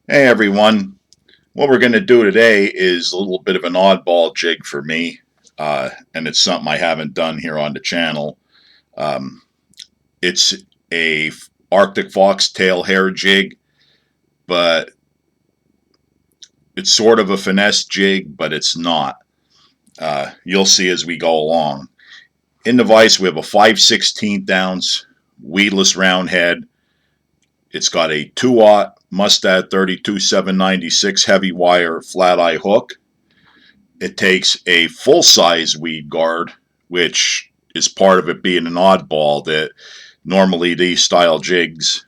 Hey everyone, what we're going to do today is a little bit of an oddball jig for me, and it's something I haven't done here on the channel. Um, it's a Arctic foxtail hair jig, but it's sort of a finesse jig, but it's not. You'll see as we go along. In the vise we have a 5/16 ounce weedless round head. It's got a 2-aught Mustad 32-796 heavy wire flat eye hook. It takes a full-size weed guard, which is part of it being an oddball, that normally these style jigs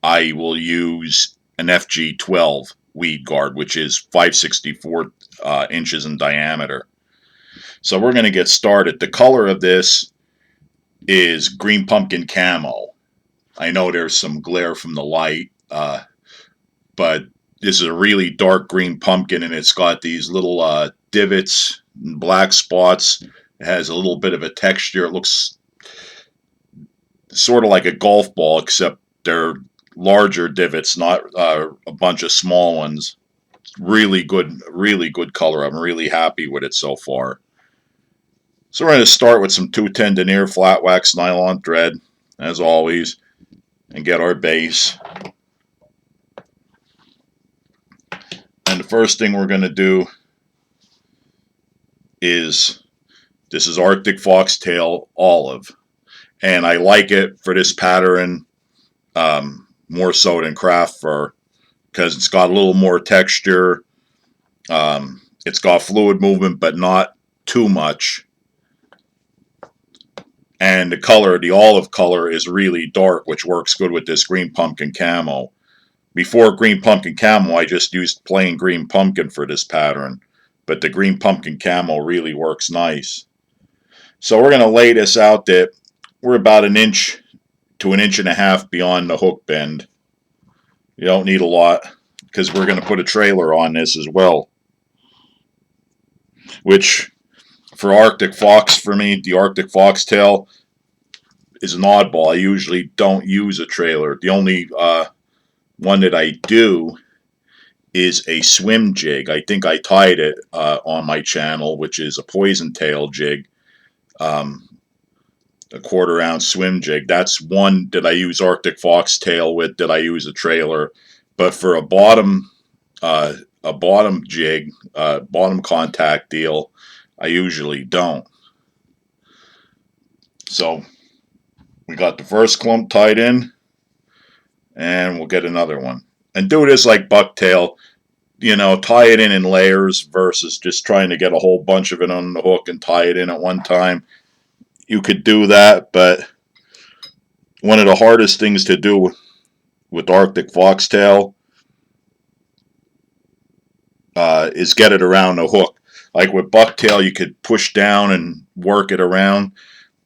I will use an FG12 weed guard, which is 564 inches in diameter. So we're going to get started. The color of this is green pumpkin camo. I know there's some glare from the light, but this is a really dark green pumpkin, and it's got these little divots and black spots. It has a little bit of a texture. It looks sort of like a golf ball, except they're larger divots, not a bunch of small ones. Really good color. I'm really happy with it so far. So we're going to start with some 210 denier flat wax nylon thread, as always, and get our base. And the first thing we're going to do is, this is Arctic Foxtail Olive, and I like it for this pattern more so than craft fur, because it's got a little more texture. It's got fluid movement, but not too much. And the color, the olive color, is really dark, which works good with this green pumpkin camo. Before green pumpkin camo, I just used plain green pumpkin for this pattern, but the green pumpkin camo really works nice. So we're going to lay this out that we're about 1 inch to 1.5 inches beyond the hook bend. You don't need a lot, because we're going to put a trailer on this as well, which for Arctic Fox, for me, the Arctic Foxtail is an oddball. I usually don't use a trailer. The only one that I do is a swim jig. I think I tied it on my channel, which is a poison tail jig, a 1/4 ounce swim jig. That's one that I use Arctic Foxtail with, that I use a trailer. But for a bottom jig, bottom contact deal, I usually don't. So we got the first clump tied in, and we'll get another one. And do this like bucktail, tie it in layers versus just trying to get a whole bunch of it on the hook and tie it in at one time. You could do that, but one of the hardest things to do with Arctic Foxtail is get it around the hook. Like with bucktail, you could push down and work it around.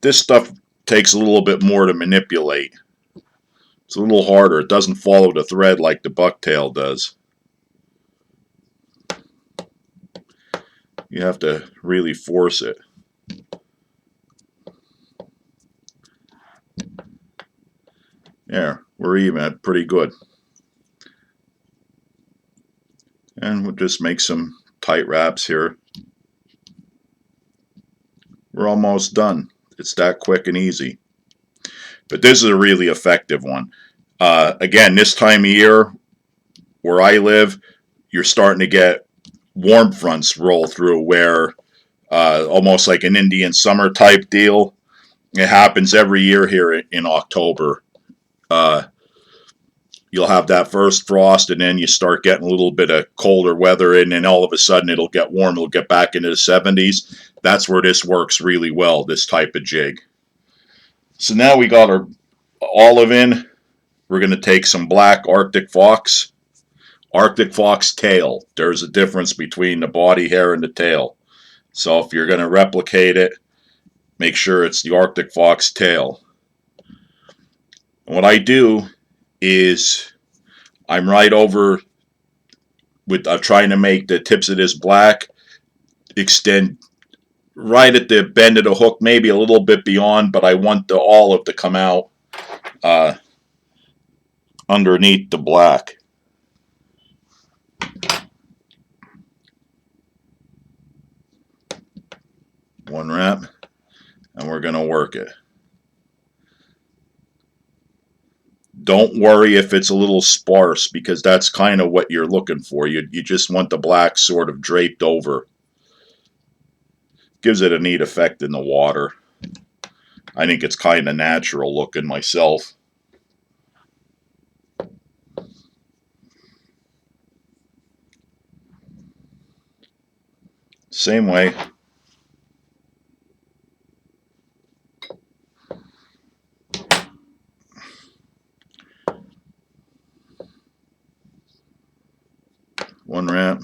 This stuff takes a little bit more to manipulate. It's a little harder. It doesn't follow the thread like the bucktail does. You have to really force it. There, we're even. Pretty good. And we'll just make some tight wraps here. We're almost done. It's that quick and easy. But this is a really effective one. Again, this time of year where I live, you're starting to get warm fronts roll through, where almost like an Indian summer type deal. It happens every year here in October. You'll have that first frost, and then you start getting a little bit of colder weather, and then all of a sudden it'll get warm. It'll get back into the 70s. That's where this works really well, this type of jig. So now we got our olive in. We're going to take some black Arctic Fox. Arctic Fox tail. There's a difference between the body hair and the tail. So if you're going to replicate it, make sure it's the Arctic Fox tail. And what I do is I'm right over with, I'm trying to make the tips of this black extend right at the bend of the hook, maybe a little bit beyond, but I want the olive to come out underneath the black. One wrap, and we're going to work it. Don't worry if it's a little sparse, because that's kind of what you're looking for. You just want the black sort of draped over. Gives it a neat effect in the water. I think it's kind of natural looking myself. Same way. One wrap.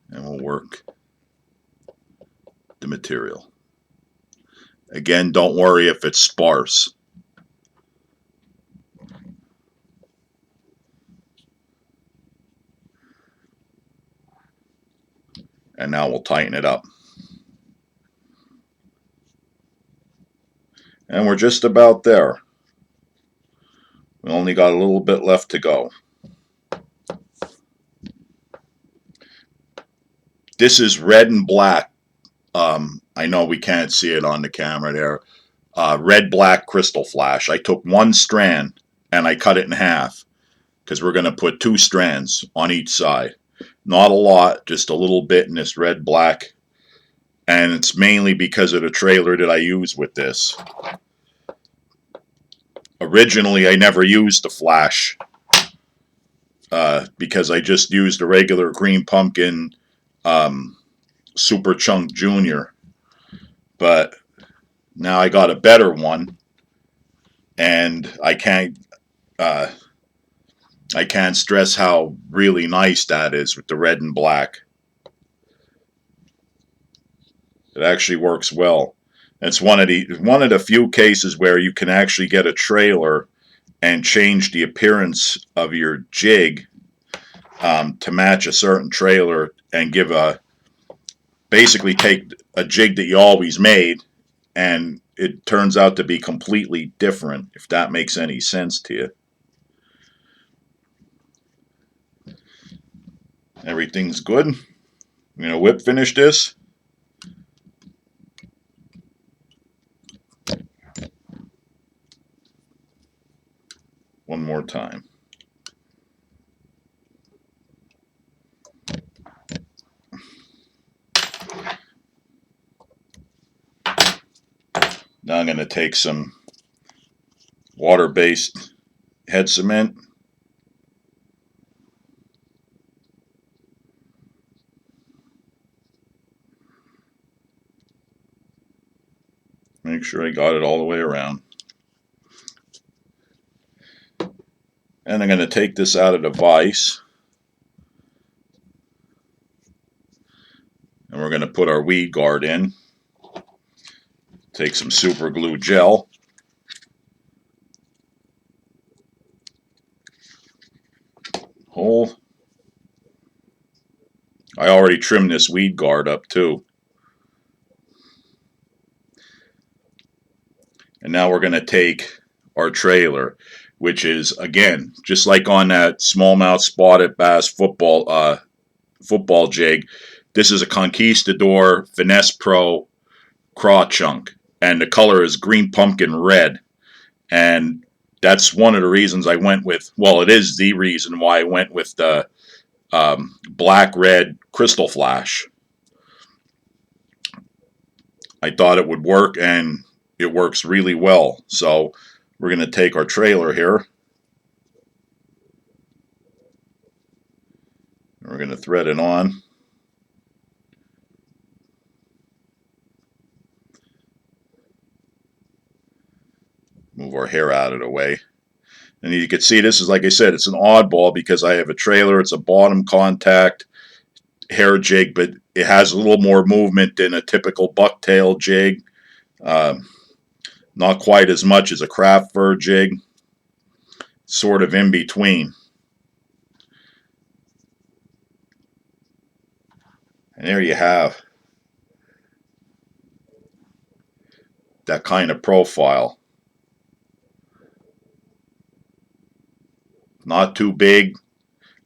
And we'll work the material. Again, don't worry if it's sparse. And now we'll tighten it up. And we're just about there. We only got a little bit left to go. This is red and black. I know we can't see it on the camera there. Red-black crystal flash. I took one strand and I cut it in half, because we're going to put 2 strands on each side. Not a lot, just a little bit in this red-black. And it's mainly because of the trailer that I use with this. Originally, I never used the flash, because I just used a regular green pumpkin Super Chunk Junior. But now I got a better one, and I can't stress how really nice that is with the red and black. It actually works well. It's one of the few cases where you can actually get a trailer and change the appearance of your jig to match a certain trailer, and give basically take a jig that you always made, and it turns out to be completely different, if that makes any sense to you. Everything's good. I'm going to whip finish this. One more time. Now I'm going to take some water-based head cement. Make sure I got it all the way around. And I'm going to take this out of the vise. And we're going to put our weed guard in. Take some super glue gel. Hole. I already trimmed this weed guard up too. And now we're going to take our trailer, which is, again, just like on that smallmouth spotted bass football jig. This is a Conquistador Finesse Pro craw chunk, and the color is green pumpkin red. And that's one of the reasons I went with, well, it is the reason why I went with the black-red crystal flash. I thought it would work, and it works really well. So we're going to take our trailer here. We're going to thread it on. Move our hair out of the way. And you can see this is, like I said, it's an oddball because I have a trailer. It's a bottom contact hair jig, but it has a little more movement than a typical bucktail jig. Not quite as much as a craft fur jig. Sort of in between. And there you have that kind of profile. not too big.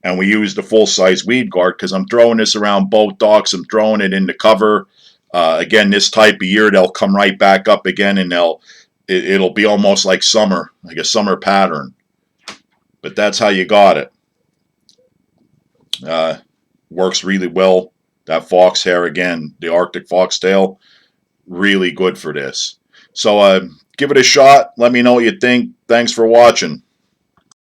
And we use the full-size weed guard because I'm throwing this around boat docks. I'm throwing it in the cover. Again, this type of year, they'll come right back up again, and it'll be almost like summer, like a summer pattern. But that's how you got it. Uh, Works really well. That fox hair again, the Arctic foxtail, really good for this. So give it a shot. Let me know what you think. Thanks for watching.